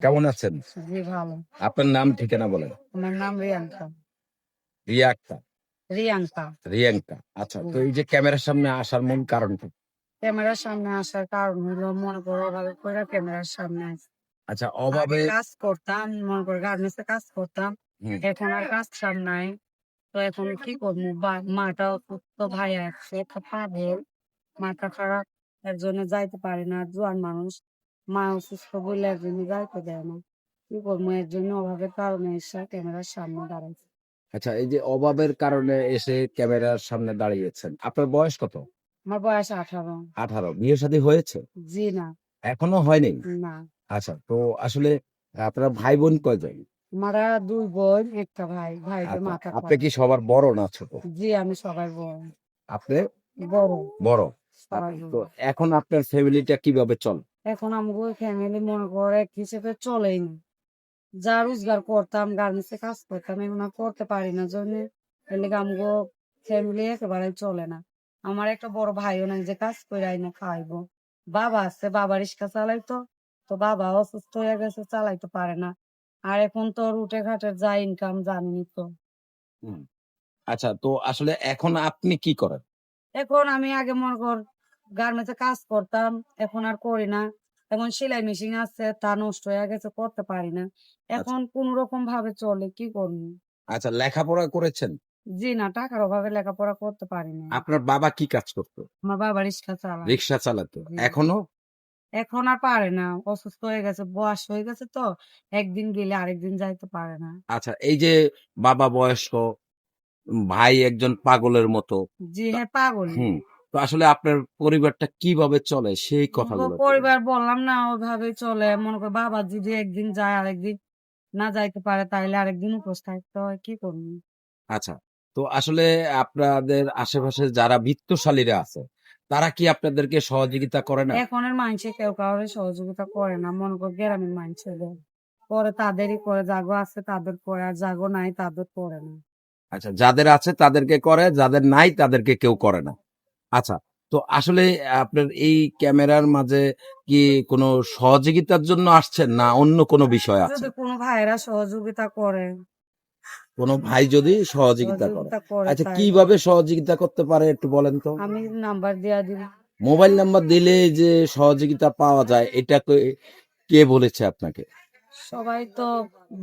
কেমন আছেন? জি ভালো। আপনার নাম ঠিকানা বলেন। আমার নাম রিয়াঙ্কা। রিয়া আক্তার, রিয়াঙ্কা। রিয়াঙ্কা। আচ্ছা, তো হুম। এই যে ক্যামেরার সামনে আসার মূল কারণটা কি? ক্যামেরার সামনে আসার কারণ হলো মনে করো ওভাবে কইরা ক্যামেরার সামনে আইছি। আচ্ছা, আগে অভাবে কাজ করতাম, মনে করো গার্মেন্টস এ কাজ করতাম। হুম, এখন আর কাজ কাম নাই। তো এখন কি করবো? মাটা অসুস্থ, ভাই আছে, পাগল, মাথা খারাপ। এর জন্য যাইতে পারি না। জোয়ান মানুষ। মা অসুস্থ বলে এর জন্য যাইতে দেয় না। কি করবো? এর জন্য অভাবের কারণে এসে ক্যামেরার সামনে দাঁড়াইছি। আচ্ছা, এই যে অভাবের কারণে এসে ক্যামেরার সামনে দাঁড়িয়েছেন। আপনার বয়স কত? আমার বয়স 18। 18। বিয়ে শাদী হয়েছে? জি না। এখনো হয়নি? না। আচ্ছা, তো আসলে আপনার ভাই বোন কয়জন? আমারা ২ বোন, ১ টা ভাই। ভাইদের আচ্ছা, মাথা আপনি খারাপ। কি সবার বড় না ছোট? জি, আমি সবার বড়। আপনি বড়, বড়। সবার তো বড়। এখন আপনার ফ্যামিলিটা কিভাবে চলে? এখন আমগো ফ্যামিলি মনে করো এক হিসেবে চলেই না। যা রোজগার করতাম, গার্মেন্টস এ কাজ করতাম, এখন আর করতে পারি না জন্যে এর লিগে আমগো ফ্যামিলি একেবারেই চলে না। আমার একটা বড় ভাইও নাই যে কাজ কইরা আইনা খাওয়াইবো। বাবা আছে, বাবা রিক্সা চালাইতো। তো বাবা অসুস্থ হয়ে গেছে, চালাইতে পারে না। আর এখন তো রুটে ঘাটের যা ইনকাম জানেনই তো। হুম। আচ্ছা, তো আসলে এখন আপনি কি করেন? এখন আমি আগে মনে কর গার্মেন্টস এ কাজ করতাম, এখন আর করি না। এখন সেলাই মেশিন আছে, তা নষ্ট হয়ে গেছে, করতে পারি না। আচ্ছা, এখন কোন রকম ভাবে চলে, কি করবো? আচ্ছা, লেখাপড়া করেছেন? জি না, টাকার অভাবে লেখাপড়া করতে পারি না। আপনার বাবা কি কাজ করতো? আমার বাবা রিক্সা চালায়। রিক্সা চালাতো। জি। এখনো? এখন আর পারে না, অসুস্থ হয়ে গেছে, বয়স হয়ে গেছে তো, একদিন গেলে আরেকদিন যাইতে পারে না। আচ্ছা, এই যে বাবা বয়স্ক, ভাই একজন পাগলের মতো। জি তা হ্যাঁ, পাগলই। হুম। তো আসলে আপনার পরিবারটা কিভাবে চলে সেই কথাগুলো একটু বলুন। পরিবার বললাম না, ওইভাবে চলে। মনে কর বাবা যদি একদিন যায়, আরেকদিন না যাইতে পারে, তাইলে আরেকদিন উপোস থাকতে হয়, কি করবো? আচ্ছা, তো আসলে আপনাদের আশেপাশে যারা বিত্তশালীরা আছে, তারা কি আপনাদেরকে সহযোগিতা করে না? এখনের মানুষে কেউ কাউরে সহযোগিতা করে না। মনে কর গ্রামের মানুষেদের পরে তাদেরই করে, জাগো আছে তাদের করে, আর জাগো নাই তাদের করে না। আচ্ছা, যাদের আছে তাদেরকে করে, যাদের নাই তাদেরকে কেউ করে না। আচ্ছা, তো আসলে আপনার এই ক্যামেরার মাঝে কি কোনো সহযোগিতার জন্য আসছেন না অন্য কোনো বিষয় আছে? যদি কোনো ভাইরা সহযোগিতা করে, কোনো ভাই যদি সহযোগিতা করে। আচ্ছা, তাইলে কিভাবে সহযোগিতা করতে পারে একটু বলেন তো? আমি নাম্বার দিয়া দিব। মোবাইল নাম্বার দিলে যে সহযোগিতা পাওয়া যায় এটা কে বলেছে আপনাকে? সবাই তো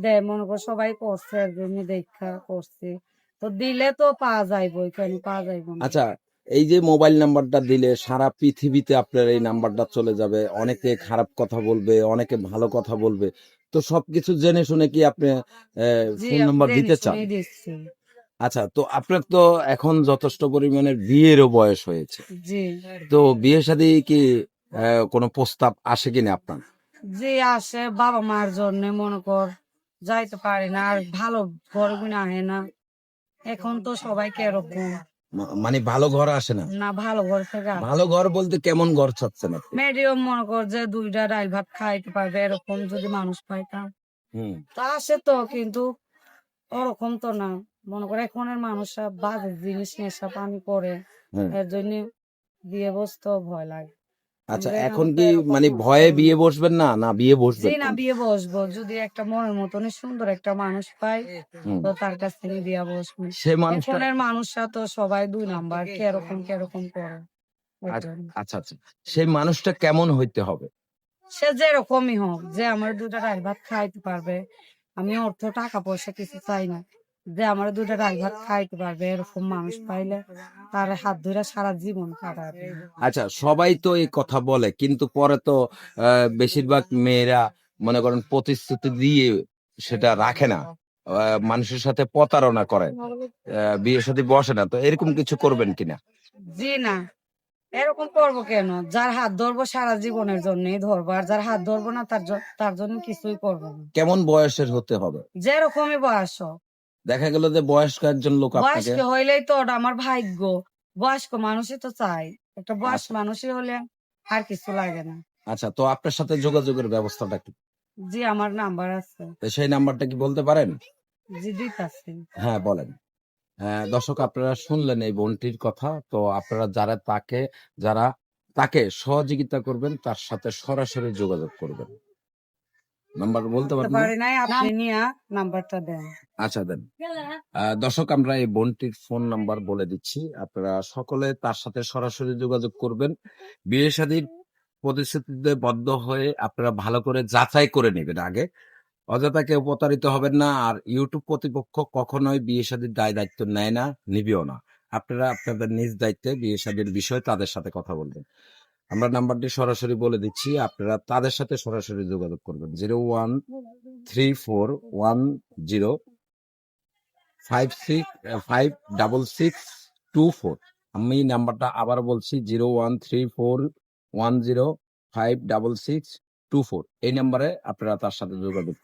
দেয়, মনে কর সবাই করছে, এর জন্য দেখা করছে। তো দিলে তো পাওয়া যাইবো, কেন পাওয়া যাইবো না? আচ্ছা, এই যে মোবাইল নাম্বারটা দিলে সারা পৃথিবীতে আপনার এই নাম্বারটা চলে যাবে। অনেকে খারাপ কথা বলবে, অনেকে ভালো কথা বলবে। তো সবকিছু জেনে শুনে কি আপনি জি, ফোন আমি নাম্বার জেনে দিতে চান? শুনেই দিচ্ছি। আচ্ছা, তো আপনার তো এখন যথেষ্ট পরিমাণের বিয়েরও বয়স হয়েছে। জি। তো বিয়ে শাদী কি কোনো প্রস্তাব আসে কিনা আপনার? জি আসে, বাবা মার জন্য মনে কর যাইতে পারি না, আর ভালো ঘর গুলো আহে না। এখন তো সবাই এরকম মানে ভালো ঘর আসে না? না, ভালো ঘর থেকে ভালো ঘর বলতে কেমন ঘর চাচ্ছেন আপনি? মেডিয়াম, মনে কর যে 2টা ডাল ভাত খাইতে পারবে, এরকম যদি মানুষ পাইতাম। হুম, তা আসে তো, কিন্তু ওরকম তো না। মনে করে এখনের মানুষরা বাজে জিনিস নেশা পানি করে, হ্যাঁ। এর জন্য বিয়ে বসতেও ভয় লাগে। আচ্ছা, আমরা এখন এখানে তো কি এরকম মানে ভয়ে মানুষ বিয়ে বসবেন না, না বিয়ে জি বসবেন না, কোনটা? বিয়ে বসবো যদি একটা মনের মতনই সুন্দর একটা মানুষ পাই, হুম। তো তার কাছ থেকে বিয়ে বসবো। সে মানুষটা এখনের মানুষরা তো সবাই 2 নাম্বার, কেরকম কেরকম করে, এর আ- জন্য। আচ্ছা, আচ্ছা। সেই মানুষটা কেমন হইতে হবে? সে যেরকমই হোক, যে আমার 2টা ডাল ভাত খাইতে পারবে। আমি অর্থ টাকা পয়সা কিছু চাই না, যে আমার 2টা ডাল ভাত খাইতে পারবে, এরকম মানুষ পাইলে তার হাত ধরে সারা জীবন কাটাবে। আচ্ছা, সবাই তো এই কথা বলে কিন্তু পরে তো বেশিরভাগ মেয়েরা মনে করেন প্রতিশ্রুতি দিয়ে সেটা রাখে না। মানুষের সাথে প্রতারণা করে। বিয়ে শাদী বসে না। তো এরকম কিছু করবেন কিনা? জি না, এরকম করবো কেন? যার হাত ধরবো সারা জীবনের জন্যই ধরবো, আর যার হাত ধরবো না তার জন্য কিছুই করবো না। কেমন বয়সের হতে হবে? যেরকমই বয়স হোক। দেখা গেল যে বয়স্ক একজন লোক আপনাকে বয়স্ক হইলেই তো ওটা আমার ভাগ্য। বয়স্ক মানুষই তো চাই। একটা বয়স্ক আচ্ছা, মানুষই হলে আর কিছু লাগে না। আচ্ছা, তো আপনার সাথে যোগাযোগের ব্যবস্থাটা কি? জি, আমার নাম্বার আছে। তো সেই নাম্বারটা কি বলতে পারেন? জি, দিতাছি। হ্যাঁ, বলেন। হ্যাঁ, দর্শক আপনারা শুনলেন এই বোনটির কথা। তো আপনারা যারা তাকে সহযোগিতা করবেন তার সাথে সরাসরি যোগাযোগ করবেন। নাম্বার বলতে বলতে পারেন না? পারি নাই, আপনি নিয়ে নাম্বারটা দেন। আচ্ছা দেন। দর্শক, আমরা এই বোনটির ফোন নাম্বার বলে দিচ্ছি, আপনারা সকলে তার সাথে সরাসরি যোগাযোগ করবেন। বিয়ে শাদীর প্রতিশ্রুতিতে বদ্ধ হয়ে আপনারা ভালো করে যাচাই করে নেবেন আগে। অযথা কেউ প্রতারিত হবেন না। আর ইউটিউব কর্তৃপক্ষ কখনোই বিয়ে শাদীর দায় দায়িত্ব নেয় না, নিবেও না। আপনারা আপনাদের নিজ দায়িত্বে বিয়ে শাদীর বিষয়ে তাদের সাথে কথা বলবেন। আমরা নাম্বারটি সরাসরি বলে দিচ্ছি, আপনারা তাদের সাথে সরাসরি যোগাযোগ করবেন। 013410 56624। আমি নাম্বারটা আবার বলছি, 013410 56624। এই নাম্বারে আপনারা তার সাথে যোগাযোগ করবেন।